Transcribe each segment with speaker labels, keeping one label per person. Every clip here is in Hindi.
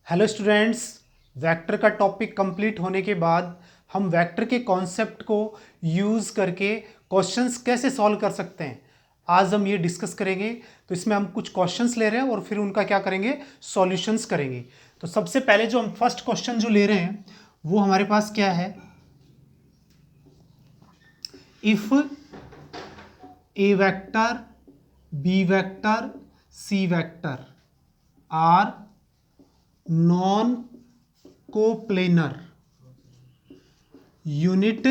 Speaker 1: हेलो स्टूडेंट्स, वेक्टर का टॉपिक कंप्लीट होने के बाद हम वेक्टर के कॉन्सेप्ट को यूज़ करके क्वेश्चंस कैसे सॉल्व कर सकते हैं आज हम ये डिस्कस करेंगे। तो इसमें हम कुछ क्वेश्चंस ले रहे हैं और फिर उनका क्या करेंगे, सॉल्यूशंस करेंगे। तो सबसे पहले जो हम फर्स्ट क्वेश्चन जो ले रहे हैं वो हमारे पास क्या है, if A vector B vector C vector are non coplanar unit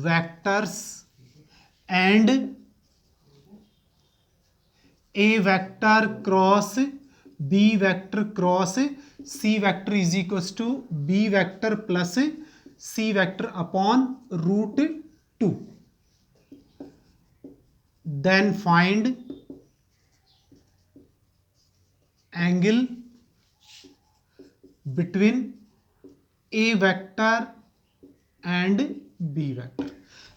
Speaker 1: vectors and a vector cross b vector cross c vector is equals to b vector plus c vector upon root 2, then find angle between a vector and B vector.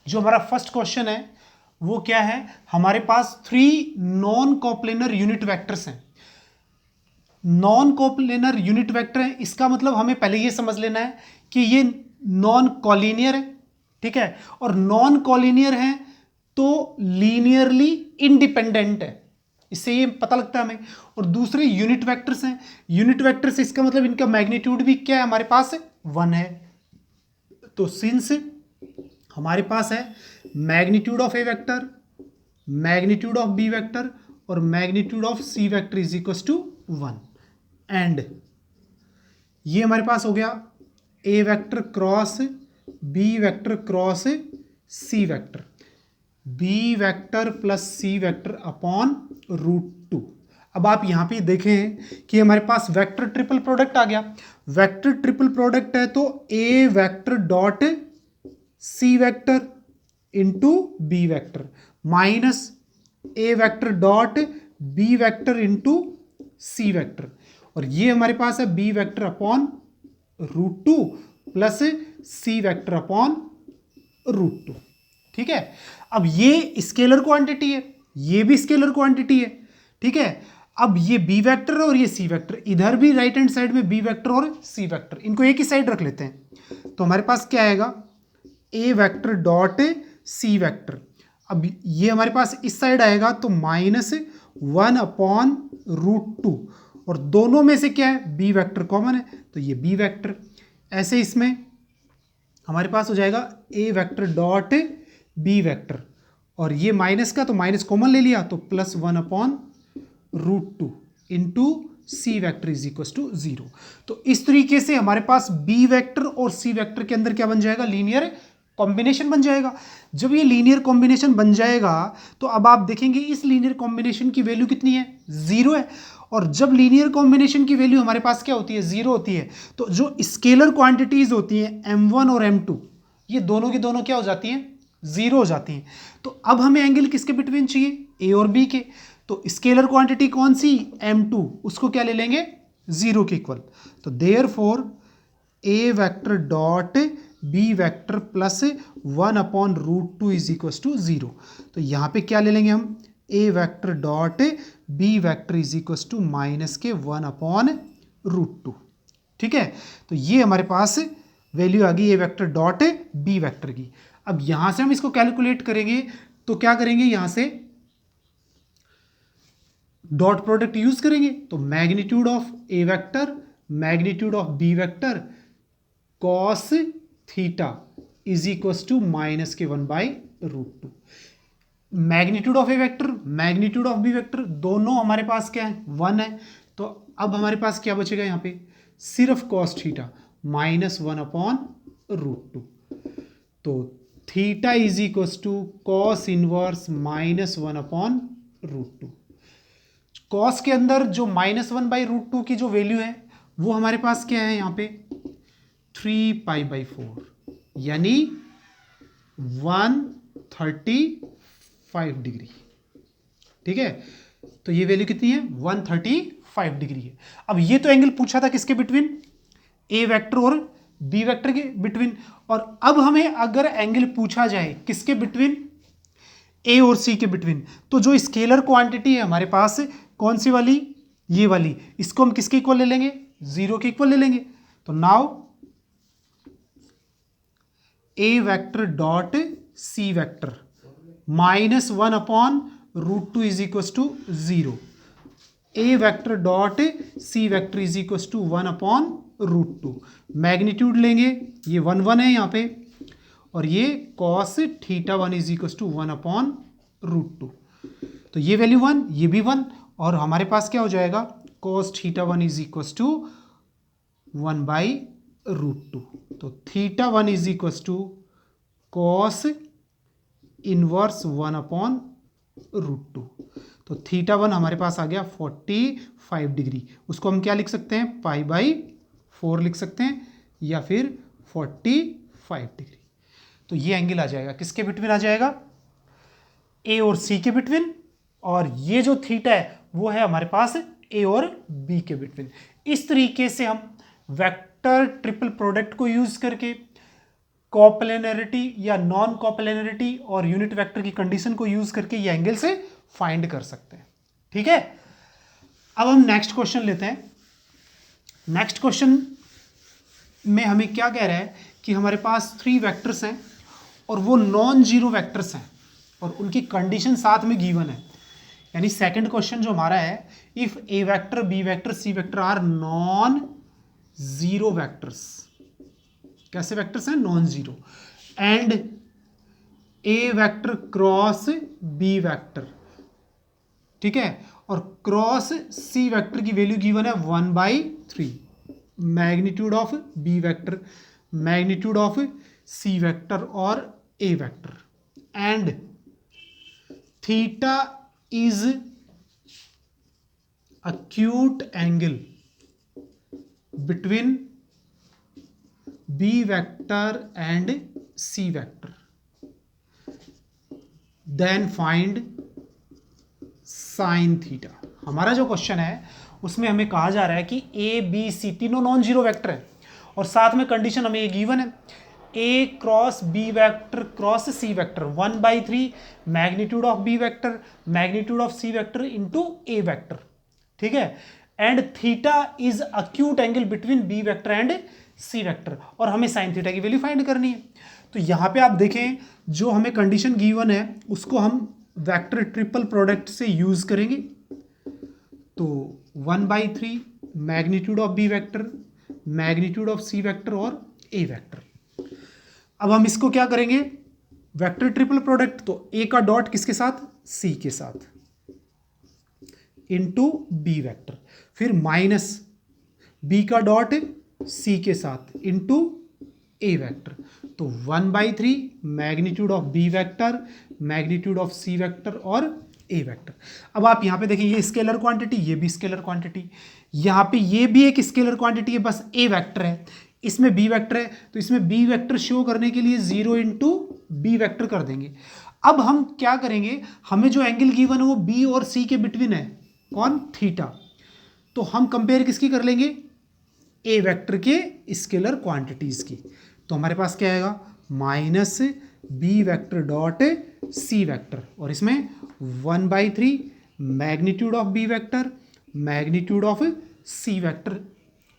Speaker 1: जो हमारा फर्स्ट क्वेश्चन है वो क्या है, हमारे पास 3 नॉन कोप्लेनर यूनिट वेक्टर्स हैं। नॉन कोप्लेनर यूनिट वेक्टर है, इसका मतलब हमें पहले ये समझ लेना है कि ये नॉन कॉलिनियर है, ठीक है। और नॉन कॉलिनियर है तो लीनियरली इंडिपेंडेंट है, इससे ये पता लगता है हमें। और दूसरे यूनिट वेक्टर्स हैं, यूनिट वेक्टर्स इसका मतलब इनका मैग्नीट्यूड भी क्या है, हमारे पास 1 है। तो सिंस हमारे पास है magnitude of A vector, magnitude of B vector और magnitude of C vector is equal to 1, and ये हमारे पास हो गया ए vector cross B vector cross सी वेक्टर, बी वेक्टर प्लस सी वेक्टर अपॉन रूट 2। अब आप यहां पे देखें कि हमारे पास वेक्टर ट्रिपल प्रोडक्ट आ गया। वेक्टर ट्रिपल प्रोडक्ट है तो ए वेक्टर डॉट सी vector into B vector minus ए vector dot B vector into C vector, और ये हमारे पास है B vector upon root 2 plus सी वेक्टर अपॉन रूट 2, ठीक है। अब ये स्केलर क्वांटिटी है, ये भी स्केलर क्वांटिटी है, ठीक है। अब ये बी वेक्टर और ये सी वेक्टर, इधर भी राइट हैंड साइड में बी वेक्टर और सी वेक्टर, इनको एक ही साइड रख लेते हैं। तो हमारे पास क्या आएगा, A vector dot C vector. अब ये हमारे पास इस साइड आएगा तो -1 अपॉन रूट 2, और दोनों में से क्या है, बी वेक्टर कॉमन है तो ये बी वेक्टर। ऐसे इसमें हमारे पास हो जाएगा ए वेक्टर डॉट बी वेक्टर, और ये माइनस का तो माइनस कॉमन ले लिया तो +1 upon root 2 into C vector is equal to 0। तो इस तरीके से हमारे पास बी वेक्टर और सी वेक्टर के अंदर क्या बन जाएगा, लीनियर कॉम्बिनेशन बन जाएगा। जब ये लीनियर कॉम्बिनेशन बन जाएगा तो अब आप देखेंगे इस लीनियर कॉम्बिनेशन की वैल्यू कितनी है, 0 है। और जब लीनियर कॉम्बिनेशन की वैल्यू हमारे पास क्या होती है, 0 होती है, तो जो स्केलर क्वांटिटीज होती हैं m1 और m2, ये दोनों की दोनों क्या हो जाती हैं, 0 हो जाती हैं। तो अब हमें एंगल किसके बिटवीन चाहिए, ए और बी के। तो स्केलर क्वांटिटी कौन सी, m2, उसको क्या ले लेंगे, 0 के इक्वल। तो therefore A vector dot B vector plus 1 upon root 2 is equal to 0। तो यहाँ पे क्या ले लेंगे हम, A vector dot B vector is equal to -1 upon root 2, ठीक है। तो ये हमारे पास वैल्यू आ गई ए वेक्टर डॉट बी वेक्टर की। अब यहाँ से हम इसको कैलकुलेट करेंगे तो क्या करेंगे, यहाँ से डॉट प्रोडक्ट यूज करेंगे तो magnitude of A vector magnitude of B vector cos theta is equal to -1/√2। Magnitude of A vector magnitude of B vector दोनों हमारे पास क्या है, 1 है। तो अब हमारे पास क्या बचेगा यहाँ पे, सिर्फ कॉस थीटा -1 अपॉन रूट 2। तो theta is equal to cos inverse -1 upon root 2। Cos के अंदर जो -1/√2 की जो वैल्यू है वो हमारे पास क्या है, यहाँ पे 3π/4 यानी 135 डिग्री, ठीक है। तो ये वैल्यू कितनी है, 135 डिग्री है। अब ये तो एंगल पूछा था किसके बिटवीन, ए वेक्टर और बी वेक्टर के बिटवीन। और अब हमें अगर एंगल पूछा जाए किसके बिटवीन, ए और सी के बिटवीन, तो जो स्केलर क्वांटिटी है हमारे पास कौन सी वाली, ये वाली, इसको हम किसके इक्वल ले लेंगे, 0 के इक्वल ले लेंगे। तो now A vector dot C vector -1/√2 is equal to 0। A vector dot C vector is equal to 1/√2। Magnitude लेंगे, ये 1 है यहाँ पे, और ये cos θ1 इज इक्वल टू 1/√2। तो ये वैल्यू 1, ये भी 1, और हमारे पास क्या हो जाएगा, cos θ1 इज इक्वल टू 1/√2। तो θ1 is equal to cos inverse 1/√2। तो θ1 हमारे पास आ गया 45 डिग्री। उसको हम क्या लिख सकते हैं, π/4 लिख सकते हैं, या फिर 45 डिग्री। तो ये एंगल आ जाएगा, किसके बिटवीन आ जाएगा, ए और सी के बिटवीन, और ये जो थीटा है वो है हमारे पास ए और बी के बिटवीन। इस तरीके से हम वेक्टर ट्रिपल प्रोडक्ट को यूज करके कॉप्लेनरिटी या नॉन कॉप्लेनरिटी और यूनिट वेक्टर की कंडीशन को यूज करके ये एंगल से फाइंड कर सकते हैं। ठीक है, अब हम नेक्स्ट क्वेश्चन लेते हैं। नेक्स्ट क्वेश्चन में हमें क्या कह रहा है कि हमारे पास 3 वेक्टर्स हैं और वो नॉन जीरो वेक्टर्स हैं और उनकी कंडीशन साथ में गिवन है। यानी सेकंड क्वेश्चन जो हमारा है, if A vector, B vector, C vector are non zero vectors. कैसे वेक्टर्स हैं, non zero, and A vector cross B vector, ठीक है, और क्रॉस सी वेक्टर की वैल्यू गिवन है 1/3। Magnitude of B vector, magnitude of C vector और A vector, and theta is acute angle between B vector and C vector, then find sin theta। हमारा जो क्वेश्चन है उसमें हमें कहा जा रहा है कि ए बी सी तीनों नॉन जीरो वेक्टर है और साथ में कंडीशन हमें ये गिवन है, A cross B vector cross C vector 1/3 magnitude of B vector magnitude of C vector into A vector, ठीक है, and theta is acute angle between B vector and C vector, और हमें साइन थीटा की वैल्यू फाइंड करनी है। तो यहां पे आप देखें जो हमें कंडीशन गिवन है उसको हम वेक्टर ट्रिपल प्रोडक्ट से यूज करेंगे। तो 1/3 magnitude of B vector magnitude of C vector और ए वेक्टर। अब हम इसको क्या करेंगे, वेक्टर ट्रिपल प्रोडक्ट, तो ए का डॉट किसके साथ, सी के साथ, इंटू बी वेक्टर, फिर माइनस बी का डॉट सी के साथ इंटू ए वेक्टर। तो 1/3 magnitude of B vector magnitude of C vector और ए वेक्टर। अब आप यहां पे देखिए, ये स्केलर क्वांटिटी, ये भी स्केलर क्वांटिटी, यहां पे ये भी एक स्केलर क्वांटिटी है, बस ए वेक्टर है, इसमें बी वेक्टर है, तो इसमें बी वेक्टर शो करने के लिए 0 इंटू बी वेक्टर कर देंगे। अब हम क्या करेंगे, हमें जो एंगल गिवन है वो बी और सी के बिटवीन है, कौन, थीटा, तो हम कंपेयर किसकी कर लेंगे, ए वेक्टर के स्केलर क्वांटिटीज की। तो हमारे पास क्या आएगा, माइनस बी वेक्टर डॉट सी वेक्टर, और इसमें 1/3 magnitude of B vector magnitude of C vector,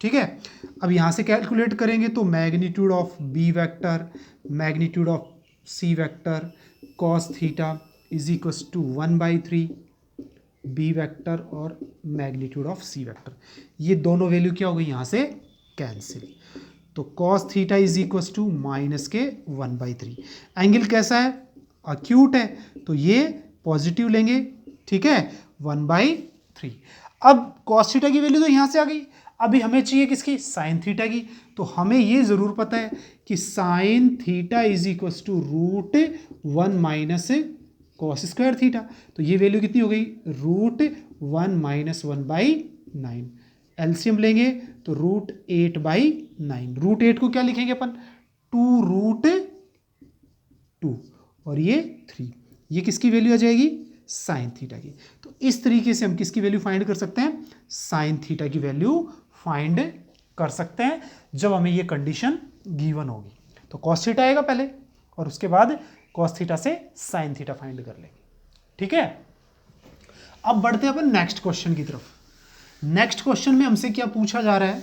Speaker 1: ठीक है। अब यहां से कैलकुलेट करेंगे तो magnitude of B vector magnitude of C vector cos theta is equal to 1/3 B vector और मैग्नीट्यूड ऑफ सी वेक्टर। ये दोनों वैल्यू क्या हो गई यहाँ से कैंसिल, तो cos theta is equal to minus के 1/3। एंगल कैसा है, अक्यूट है, तो ये पॉजिटिव लेंगे, ठीक है, 1/3। अब कॉस थीटा की वैल्यू तो यहाँ से आ गई, अभी हमें चाहिए किसकी, साइन थीटा की। तो हमें ये जरूर पता है कि sine theta is equal to √1 minus cos square theta. तो ये वैल्यू कितनी हो गई, √1 माइनस 1/9। एलसीएम लेंगे तो √8/9। √8 को क्या लिखेंगे अपन, 2√2, और ये 3, ये किसकी वैल्यू आ जाएगी, साइन थीटा की। तो इस तरीके से हम किसकी वैल्यू फाइंड कर सकते हैं, साइन थीटा की वैल्यू फाइंड कर सकते हैं जब हमें ये कंडीशन गिवन होगी। तो कॉस थीटा आएगा पहले और उसके बाद कॉस थीटा से साइन थीटा फाइंड कर लेंगे, ठीक है। अब बढ़ते हैं अपन नेक्स्ट क्वेश्चन की तरफ। नेक्स्ट क्वेश्चन में हमसे क्या पूछा जा रहा है,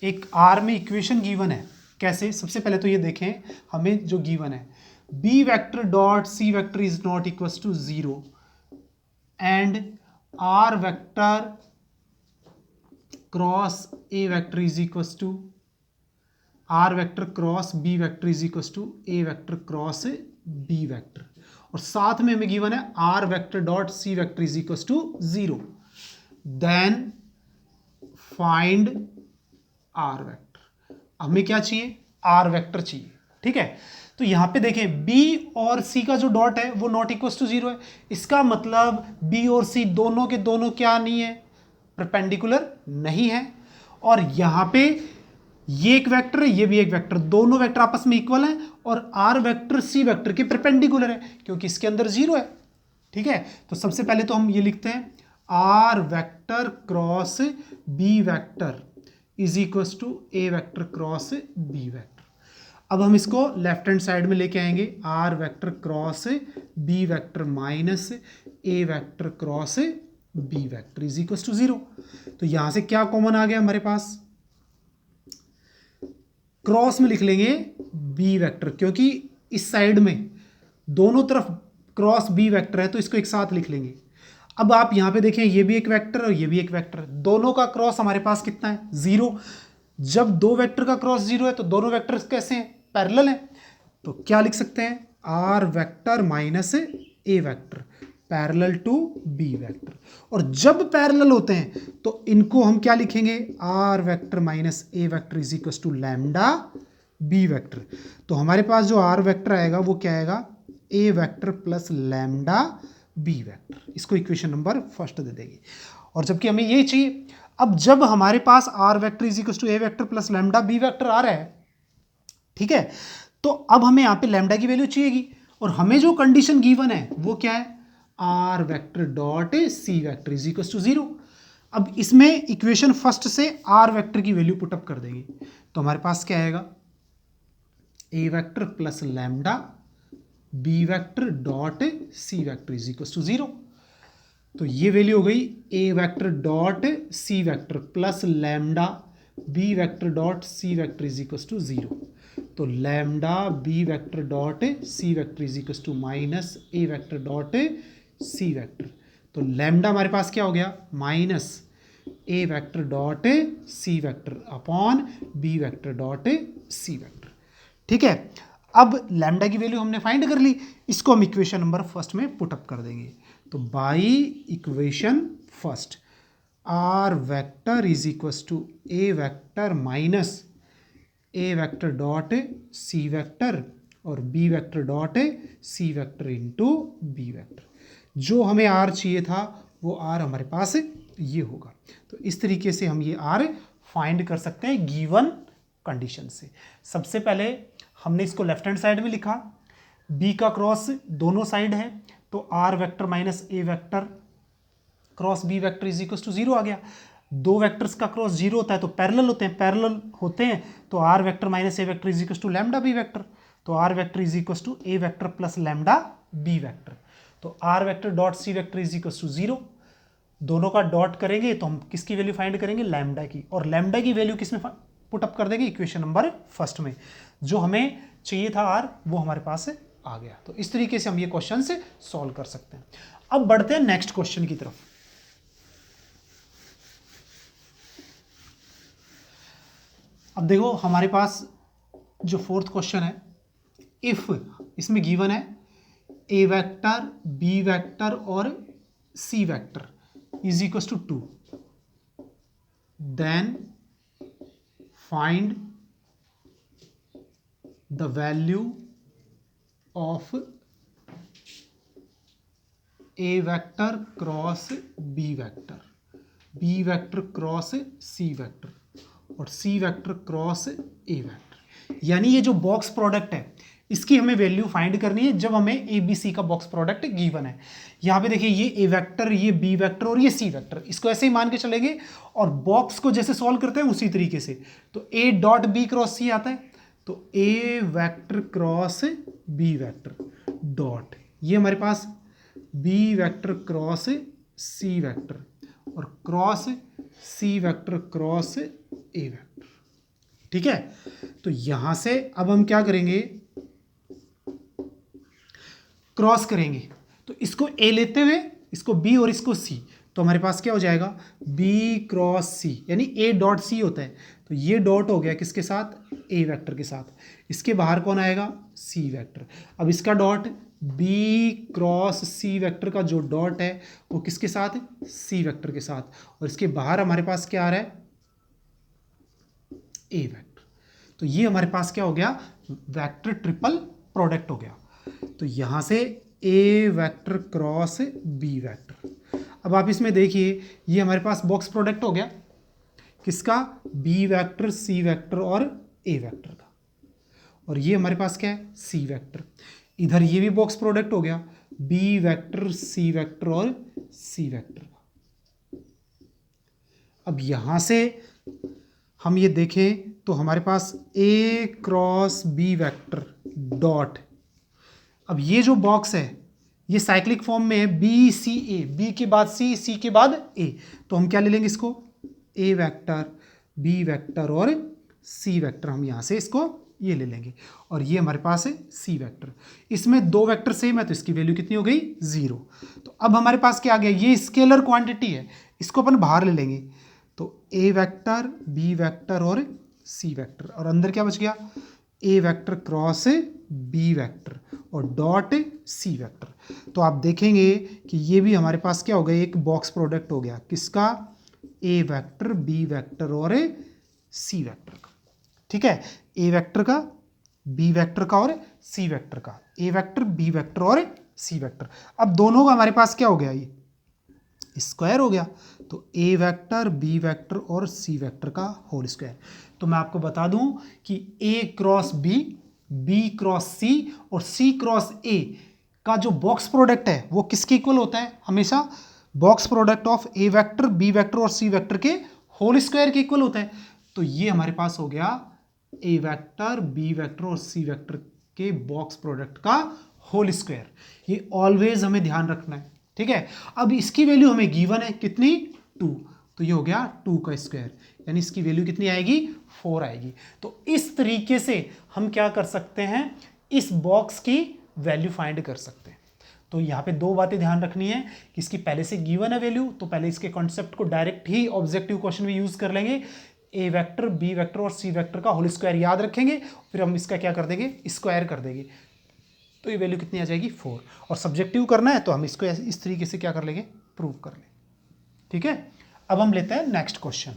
Speaker 1: एक आर में इक्वेशन गिवन है। कैसे, सबसे पहले तो ये देखें हमें जो गिवन है, B vector dot C vector is not equal to 0 and R vector cross A vector is equal to R vector cross B vector is equal to A vector cross B vector, और साथ में हमें गिवन है R vector dot C vector is equal to 0, then find R vector. हमें क्या चाहिए, आर वेक्टर चाहिए। ठीक है, तो यहां पे देखें बी और सी का जो डॉट है वो नॉट इक्वल टू 0 है, इसका मतलब बी और सी दोनों के दोनों क्या नहीं है, परपेंडिकुलर नहीं है। और यहां पे ये एक वेक्टर है, ये भी एक वेक्टर, दोनों वेक्टर आपस में इक्वल हैं और आर वेक्टर सी वेक्टर के परपेंडिकुलर है क्योंकि इसके अंदर 0 है। ठीक है, तो सबसे पहले तो हम ये लिखते हैं R vector cross B vector is equal to A vector cross B vector. अब हम इसको लेफ्ट हैंड साइड में लेके आएंगे, R vector cross B vector minus A vector cross B vector is equal to 0। तो यहां से क्या कॉमन आ गया हमारे पास, क्रॉस में लिख लेंगे बी वेक्टर, क्योंकि इस साइड में दोनों तरफ क्रॉस बी वेक्टर है तो इसको एक साथ लिख लेंगे। अब आप यहां पे देखें ये भी एक वेक्टर और ये भी एक वेक्टर, दोनों का क्रॉस हमारे पास कितना है, 0। जब दो वेक्टर का क्रॉस 0 है तो दोनों वेक्टर कैसे हैं, पैरेलल हैं। तो क्या लिख सकते हैं, R vector minus A vector parallel to B vector. और जब पैरेलल होते हैं तो इनको हम क्या लिखेंगे, R vector minus A vector is equal to lambda B vector. तो हमारे पास जो आर वेक्टर आएगा वो क्या आएगा, A vector plus lambda B vector. इसको इक्वेशन नंबर फर्स्ट दे देंगे, और जबकि हमें ये चाहिए। अब जब हमारे पास R vector is equal to A vector plus lambda B vector आ रहा है, ठीक है, तो अब हमें यहां पे लैम्डा की वैल्यू चाहिएगी, और हमें जो कंडीशन गिवन है वो क्या है, R vector dot C vector is equal to 0। अब इसमें इक्वेशन फर्स्ट से आर वेक्टर की वैल्यू पुटअप कर देंगे, तो हमारे पास क्या आएगा, A vector plus lambda B vector dot C vector is equal to 0। तो ये वैल्यू हो गई ए vector dot C vector plus lambda B vector dot C vector is equal to 0। तो lambda B vector dot C vector is equal to minus A vector dot C vector. तो लैम्डा हमारे पास क्या हो गया, माइनस ए वेक्टर डॉट सी vector upon B vector dot सी वेक्टर। ठीक है, अब लैम्डा की वैल्यू हमने फाइंड कर ली, इसको हम इक्वेशन नंबर फर्स्ट में पुटअप कर देंगे। तो by equation first R vector is equal to A vector minus A vector dot C vector और बी वेक्टर डॉट सी वेक्टर इंटू बी वेक्टर। जो हमें आर चाहिए था वो आर हमारे पास ये होगा। तो इस तरीके से हम ये आर फाइंड कर सकते हैं गिवन कंडीशन से। सबसे पहले हमने इसको लेफ्ट हैंड साइड में लिखा, बी का क्रॉस दोनों साइड है तो R vector minus A vector cross B vector is equal to 0 आ गया। दो वेक्टर्स का क्रॉस 0 होता है तो पैरेलल होते हैं तो R vector minus A vector is equal to lambda B vector. तो R vector is equal to A vector plus lambda B vector. तो R vector dot C vector is equal to 0, दोनों का डॉट करेंगे तो हम किसकी वैल्यू फाइंड करेंगे, लैम्डा की, और लैम्डा की वैल्यू किस में पुटअप कर देंगे, इक्वेशन नंबर फर्स्ट में। जो हमें चाहिए था आर वो हमारे पास आ गया। तो इस तरीके से हम ये क्वेश्चन से सॉल्व कर सकते हैं। अब बढ़ते हैं नेक्स्ट क्वेश्चन की तरफ। अब देखो हमारे पास जो फोर्थ क्वेश्चन है, इफ इसमें गिवन है ए वेक्टर बी वेक्टर और सी vector is equal to 2, then find the value of A vector cross B vector cross C vector और सी वेक्टर क्रॉस ए वेक्टर। यानी ये जो बॉक्स प्रोडक्ट है इसकी हमें वैल्यू फाइंड करनी है जब हमें ए बी सी का बॉक्स प्रोडक्ट गिवन है। यहां पे देखिए ये ए वेक्टर, ये बी वेक्टर और ये सी वेक्टर, इसको ऐसे ही मान के चलेंगे और बॉक्स को जैसे सॉल्व करते हैं उसी तरीके से। तो a dot b cross c आता है, तो ए vector cross B vector dot ये हमारे पास बी वेक्टर क्रॉस सी वेक्टर और क्रॉस सी वेक्टर क्रॉस ए वेक्टर। ठीक है, तो यहां से अब हम क्या करेंगे, क्रॉस करेंगे। तो इसको ए लेते हुए इसको बी और इसको सी, तो हमारे पास क्या हो जाएगा, बी क्रॉस सी, यानी ए डॉट सी होता है। तो ये डॉट हो गया किसके साथ, ए वेक्टर के साथ। इसके बाहर कौन आएगा, सी वेक्टर। अब इसका डॉट बी क्रॉस सी वेक्टर का जो डॉट है वो किसके साथ, सी वेक्टर के साथ। और इसके बाहर हमारे पास क्या आ रहा है, ए वेक्टर। तो ये हमारे पास क्या हो गया, वेक्टर ट्रिपल प्रोडक्ट हो गया। तो यहां से ए वेक्टर क्रॉस बी वेक्टर। अब आप इसमें देखिए, ये हमारे पास बॉक्स प्रोडक्ट हो गया किसका, बी वेक्टर सी वेक्टर और ए वेक्टर का। और ये हमारे पास क्या है, सी वेक्टर। इधर ये भी बॉक्स प्रोडक्ट हो गया, बी वेक्टर सी वेक्टर और सी वेक्टर का। अब यहां से हम ये देखें तो हमारे पास ए क्रॉस बी वेक्टर डॉट, अब ये जो बॉक्स है ये साइक्लिक फॉर्म में है, बी सी ए, बी के बाद सी, सी के बाद ए। तो हम क्या ले लेंगे इसको, ए वेक्टर बी वेक्टर और सी वेक्टर, हम यहां से इसको ये ले लेंगे। और ये हमारे पास है सी वेक्टर। इसमें दो वेक्टर सेम है तो इसकी वैल्यू कितनी हो गई, 0। तो अब हमारे पास क्या आ गया, ये स्केलर क्वांटिटी है, इसको अपन बाहर ले लेंगे। तो ए वेक्टर बी वेक्टर और सी वेक्टर, और अंदर क्या बच गया, ए वेक्टर क्रॉस बी वेक्टर और डॉट सी वेक्टर। तो आप देखेंगे कि ये भी हमारे पास क्या हो गया, एक बॉक्स प्रोडक्ट हो गया किसका, ए वेक्टर बी वेक्टर और सी वेक्टर का। ठीक है, ए वेक्टर का बी वेक्टर का और सी वेक्टर का, ए वेक्टर बी वेक्टर और सी वेक्टर। अब दोनों का हमारे पास क्या हो गया, ये स्क्वायर हो गया। तो ए वेक्टर बी वेक्टर और सी वेक्टर का होल स्क्वायर। तो मैं आपको बता दूं कि ए क्रॉस बी, बी क्रॉस सी और सी क्रॉस ए का जो बॉक्स प्रोडक्ट है वो किसके इक्वल होता है, हमेशा box product of A vector B vector और सी वेक्टर के होल स्क्वायर के इक्वल होता है। तो ये हमारे पास हो गया ए वेक्टर बी वेक्टर और सी वेक्टर के बॉक्स प्रोडक्ट का होल स्क्वायर। ये ऑलवेज हमें ध्यान रखना है। ठीक है, अब इसकी वैल्यू हमें गिवन है कितनी, 2। तो ये हो गया 2 का स्क्वायर, यानी इसकी वैल्यू कितनी आएगी, 4 आएगी। तो इस तरीके से हम क्या कर सकते हैं, इस बॉक्स की वैल्यू फाइंड कर सकते हैं। तो यहाँ पे दो बातें ध्यान रखनी है कि इसकी पहले से गिवन है वैल्यू, तो पहले इसके कॉन्सेप्ट को डायरेक्ट ही ऑब्जेक्टिव क्वेश्चन में यूज कर लेंगे। ए वेक्टर बी वेक्टर और सी वेक्टर का होल स्क्वायर याद रखेंगे, फिर हम इसका क्या कर देंगे, स्क्वायर कर देंगे। तो ये वैल्यू कितनी आ जाएगी, 4। और सब्जेक्टिव करना है तो हम इसको इस तरीके से क्या कर लेंगे, प्रूव कर लेंगे। ठीक है, अब हम लेते हैं next question.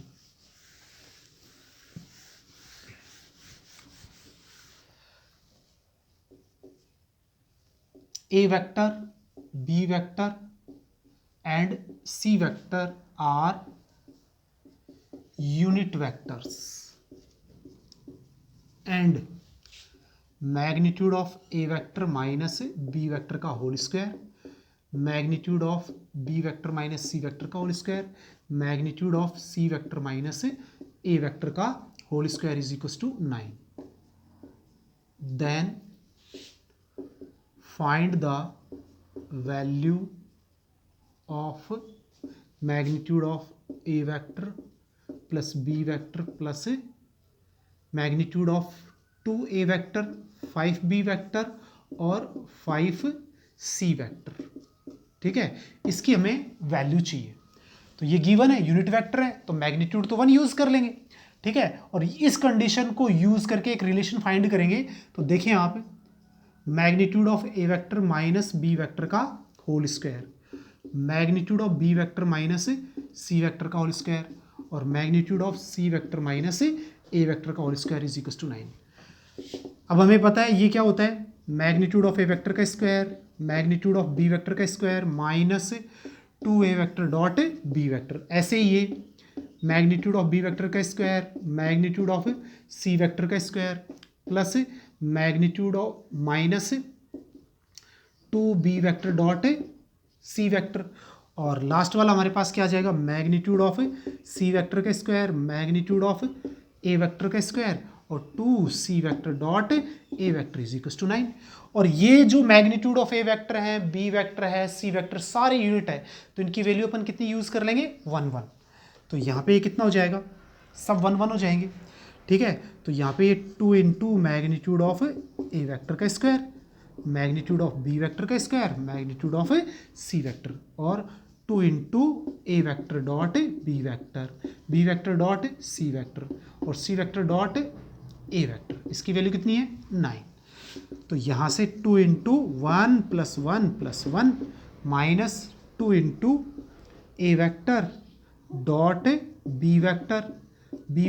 Speaker 1: A vector B vector and C vector are unit vectors and magnitude of A vector minus B vector का whole square, magnitude of B vector minus c vector का whole square, magnitude of C vector minus A vector का whole square is equal to 9। Then find the value of magnitude of A vector plus B vector plus magnitude of 2a vector 5b vector और 5c वेक्टर। ठीक है, इसकी हमें वैल्यू चाहिए। तो ये गिवन है, यूनिट वेक्टर है तो मैग्नीट्यूड तो 1 यूज कर लेंगे। ठीक है, और इस कंडीशन को यूज करके एक रिलेशन फाइंड करेंगे। तो देखें आप, magnitude of A vector minus B vector का whole square, magnitude of B vector minus c vector का होल स्क्वायर और magnitude of C vector minus A vector का whole square is equal to 9। अब हमें पता है ये क्या होता है, मैग्नीट्यूड ऑफ ए वेक्टर का square magnitude of B vector का square minus 2a vector dot B vector. ऐसे ही ये मैग्नीट्यूड ऑफ बी वेक्टर का square magnitude of C vector का square plus magnitude of minus 2b vector dot C vector. और लास्ट वाला हमारे पास क्या आ जाएगा, मैग्नीट्यूड ऑफ सी वेक्टर का square magnitude of A vector का स्क्वायर और 2c vector dot a vector is equal to 9। और ये जो मैग्नीट्यूड ऑफ a वेक्टर है, b वेक्टर है, c वेक्टर सारे यूनिट है, तो इनकी वैल्यू अपन कितनी यूज कर लेंगे 1 1। तो यहाँ पे ये कितना हो जाएगा, सब 1 1 हो जाएंगे। ठीक है, तो यहाँ पे ये 2 into magnitude of a vector का square, magnitude of b vector का square, magnitude of c vector, और 2 इंटू ए vector dot B vector dot सी वेक्टर, और सी वेक्टर डॉट ए वेक्टर। इसकी वैल्यू कितनी है 9। तो यहाँ से 2 into 1 plus 1 plus 1 minus 2 into ए vector dot B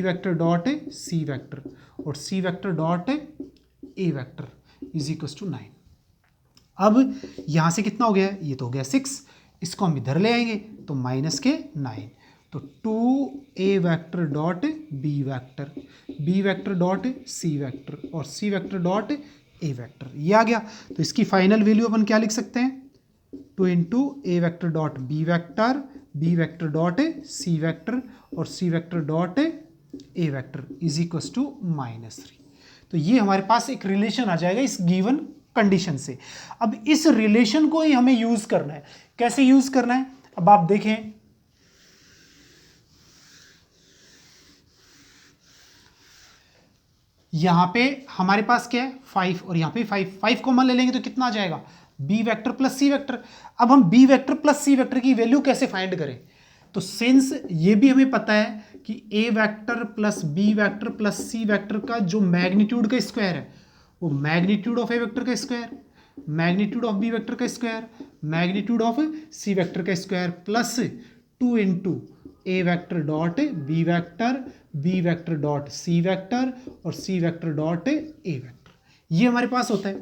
Speaker 1: vector dot सी वेक्टर, और सी vector dot A vector is equal to 9। अब यहाँ से कितना हो गया, ये तो हो गया 6, इसको हम इधर ले आएंगे तो माइनस के 9। तो 2a vector dot B vector dot सी वेक्टर, और सी वेक्टर डॉट ए वेक्टर, ये आ गया। तो इसकी फाइनल वैल्यू अपन क्या लिख सकते हैं, 2 इंटू ए vector dot B vector dot सी वेक्टर, और सी vector dot A vector is equal to -3। तो ये हमारे पास एक रिलेशन आ जाएगा इस गिवन कंडीशन से। अब इस रिलेशन को ही हमें यूज करना है। कैसे यूज करना है, अब आप देखें, यहां पे हमारे पास क्या है 5, और यहां पे 5 कॉमन ले लेंगे तो कितना आ जाएगा बी वेक्टर प्लस सी वेक्टर। अब हम बी वेक्टर प्लस सी वेक्टर की वैल्यू कैसे फाइंड करें, तो सिंस ये भी हमें पता है कि a vector plus B vector plus C vector का जो मैग्नीट्यूड का स्क्वायर है वो मैग्नीट्यूड ऑफ ए वेक्टर का square, magnitude of B vector का square, magnitude of C vector का स्क्वायर, प्लस 2 इंटू ए vector dot B vector dot सी वेक्टर, और सी वेक्टर डॉट ए वेक्टर, ये हमारे पास होता है।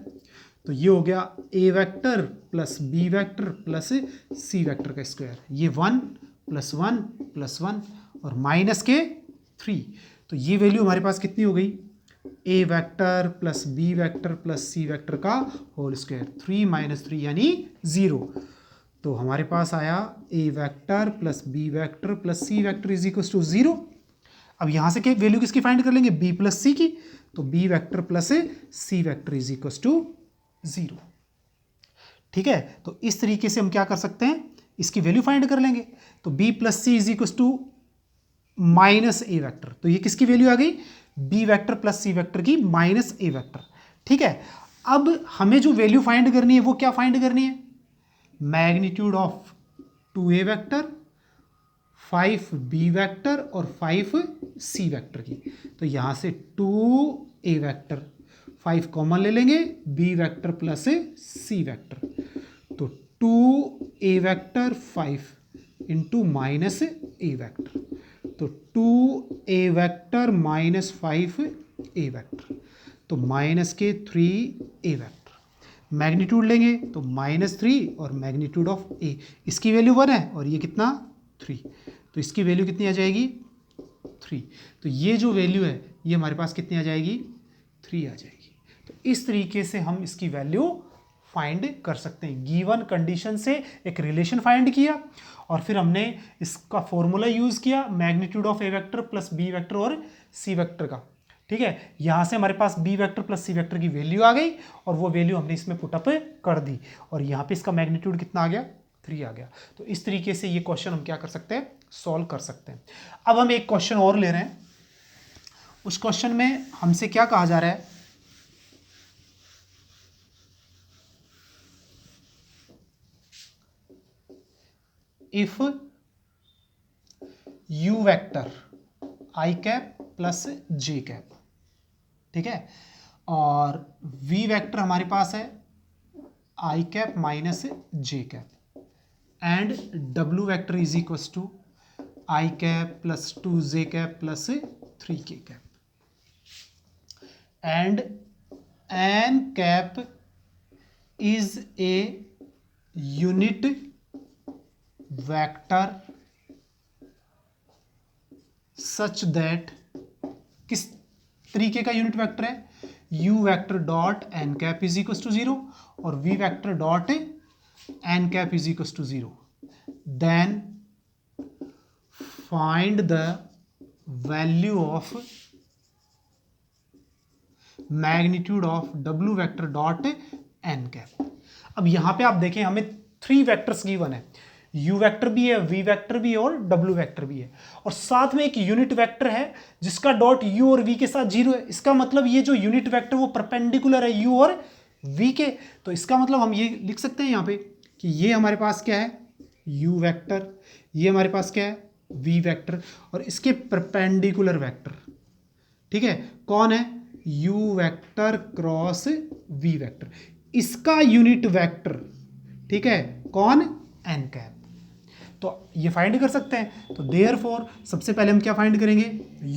Speaker 1: तो ये हो गया ए vector plus B vector plus सी वेक्टर का स्क्वायर, ये 1 प्लस 1 प्लस 1 और माइनस के 3। तो ये वैल्यू हमारे पास कितनी हो गई, ए vector plus B vector plus सी वेक्टर का होल स्क्वायर, 3 माइनस 3 यानी 0। तो हमारे पास आया a vector plus B vector plus C vector is equal to 0। अब यहां से क्या वैल्यू किसकी फाइंड कर लेंगे, बी प्लस सी की, तो B vector plus C vector is equal to 0। ठीक है, तो इस तरीके से हम क्या कर सकते हैं, इसकी वैल्यू फाइंड कर लेंगे। तो B plus C is equal to minus A vector, तो ये किसकी वैल्यू आ गई, बी वेक्टर प्लस सी वेक्टर की माइनस ए वेक्टर। ठीक है, अब हमें जो वैल्यू फाइंड करनी है वो क्या फाइंड करनी है, magnitude of 2a vector, 5b vector और 5c वेक्टर की। तो यहां से 2a वेक्टर 5 कॉमन ले लेंगे, b vector plus c vector, तो 2a वेक्टर 5 इंटू माइनस ए वेक्टर, तो 2a vector minus 5a vector, तो माइनस के 3a वेक्टर, मैग्नीट्यूड लेंगे तो -3 और मैग्नीट्यूड ऑफ a, इसकी वैल्यू 1 है और ये कितना 3, तो इसकी वैल्यू कितनी आ जाएगी 3। तो ये जो वैल्यू है ये हमारे पास कितनी आ जाएगी 3 आ जाएगी। तो इस तरीके से हम इसकी वैल्यू फाइंड कर सकते हैं। गिवन कंडीशन से एक रिलेशन फाइंड किया और फिर हमने इसका फॉर्मूला यूज किया magnitude of A vector plus B vector और सी वेक्टर का। ठीक है, यहां से हमारे पास बी वेक्टर प्लस सी वेक्टर की वैल्यू आ गई और वो वैल्यू हमने इसमें पुटअप कर दी और यहाँ पे इसका मैग्नीट्यूड कितना आ गया 3 आ गया। तो इस तरीके से ये क्वेश्चन हम क्या कर सकते हैं, सॉल्व कर सकते हैं। अब हम एक क्वेश्चन और ले रहे हैं। उस क्वेश्चन में हमसे क्या कहा जा रहा है, if u vector i cap plus j cap, ठीक है, और वी वेक्टर हमारे पास है i cap minus j cap and डब्ल्यू vector is equal to i cap plus 2 j cap plus 3 k cap and n cap is a unit vector such that, किस तरीके का यूनिट वेक्टर है, u vector dot N cap is equal to 0 और v vector dot N cap is equal to 0, then find the value of magnitude of W vector dot N cap. अब यहां पे आप देखें हमें 3 वेक्टर्स गिवन है, u वेक्टर भी है, v वेक्टर भी है और w वेक्टर भी है, और साथ में एक यूनिट वेक्टर है जिसका डॉट u और v के साथ 0 है। इसका मतलब ये जो यूनिट वेक्टर वो परपेंडिकुलर है u और v के। तो इसका मतलब हम ये लिख सकते हैं यहाँ पे कि ये हमारे पास क्या है, u वेक्टर, ये हमारे पास क्या है, v वेक्टर, और इसके परपेंडिकुलर वेक्टर, ठीक है, कौन है, u vector cross v vector, इसका यूनिट वेक्टर, ठीक है, कौन, एन कैप। तो ये फाइंड कर सकते हैं। तो देयरफॉर सबसे पहले हम क्या फाइंड करेंगे,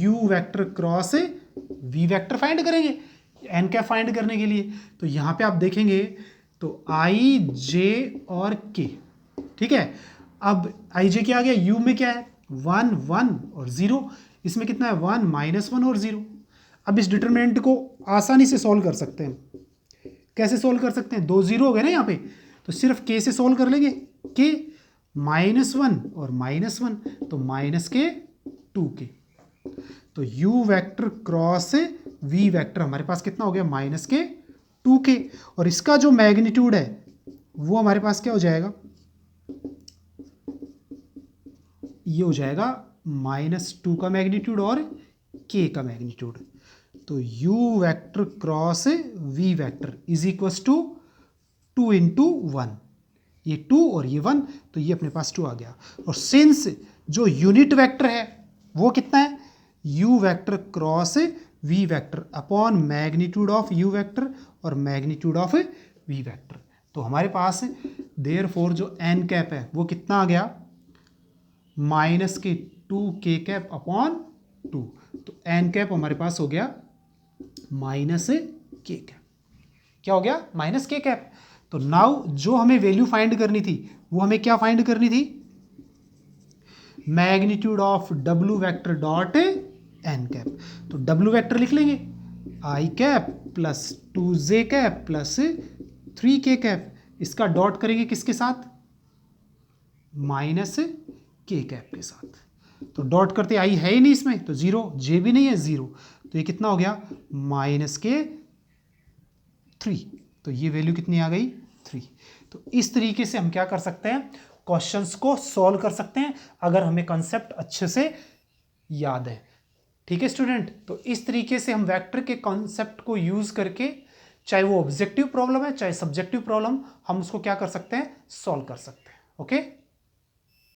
Speaker 1: u vector cross v vector find करेंगे एन कैप फाइंड करने के लिए। तो यहां पे आप देखेंगे तो i j और k, ठीक है। अब i j क्या आ गया, u में क्या है 1 1 और 0, इसमें कितना है 1 -1 और 0। अब इस डिटरमिनेंट को आसानी से सॉल्व कर सकते हैं। कैसे सॉल्व कर सकते हैं, 2 0 हो गए ना यहाँ पे, तो सिर्फ k से सॉल्व कर लेंगे, k -1 और -1, तो -k 2k। तो u vector cross v vector हमारे पास कितना हो गया, -k 2k, और इसका जो मैग्नीट्यूड है वो हमारे पास क्या हो जाएगा, ये हो जाएगा -2 का मैग्नीट्यूड और k का मैग्नीट्यूड। तो u vector cross v vector is equals to 2 × 1, ये 2 और ये 1, तो ये अपने पास 2 आ गया। और सिंस जो यूनिट वेक्टर है वो कितना है, u vector cross v vector upon magnitude of u vector और मैग्नीट्यूड ऑफ v वेक्टर। तो हमारे पास देयरफॉर जो n कैप है वो कितना आ गया, -k 2k कैप अपॉन 2। तो n कैप हमारे पास हो गया -k कैप, क्या हो गया, -k कैप। तो नाउ जो हमें वैल्यू फाइंड करनी थी वो हमें क्या फाइंड करनी थी, magnitude of w vector dot n cap. तो w वेक्टर लिख लेंगे i cap plus 2j cap plus 3k cap, इसका डॉट करेंगे किसके साथ, -k कैप के साथ। तो डॉट करते i है ही नहीं इसमें, तो 0, j भी नहीं है 0, तो ये कितना हो गया, -k 3। तो ये वैल्यू कितनी आ गई, 3। तो इस तरीके से हम क्या कर सकते हैं, क्वेश्चंस को सॉल्व कर सकते हैं अगर हमें कंसेप्ट अच्छे से याद है। ठीक है स्टूडेंट, तो इस तरीके से हम वेक्टर के कॉन्सेप्ट को यूज करके, चाहे वो ऑब्जेक्टिव प्रॉब्लम है चाहे सब्जेक्टिव प्रॉब्लम, हम उसको क्या कर सकते हैं, सॉल्व कर सकते हैं। ओके।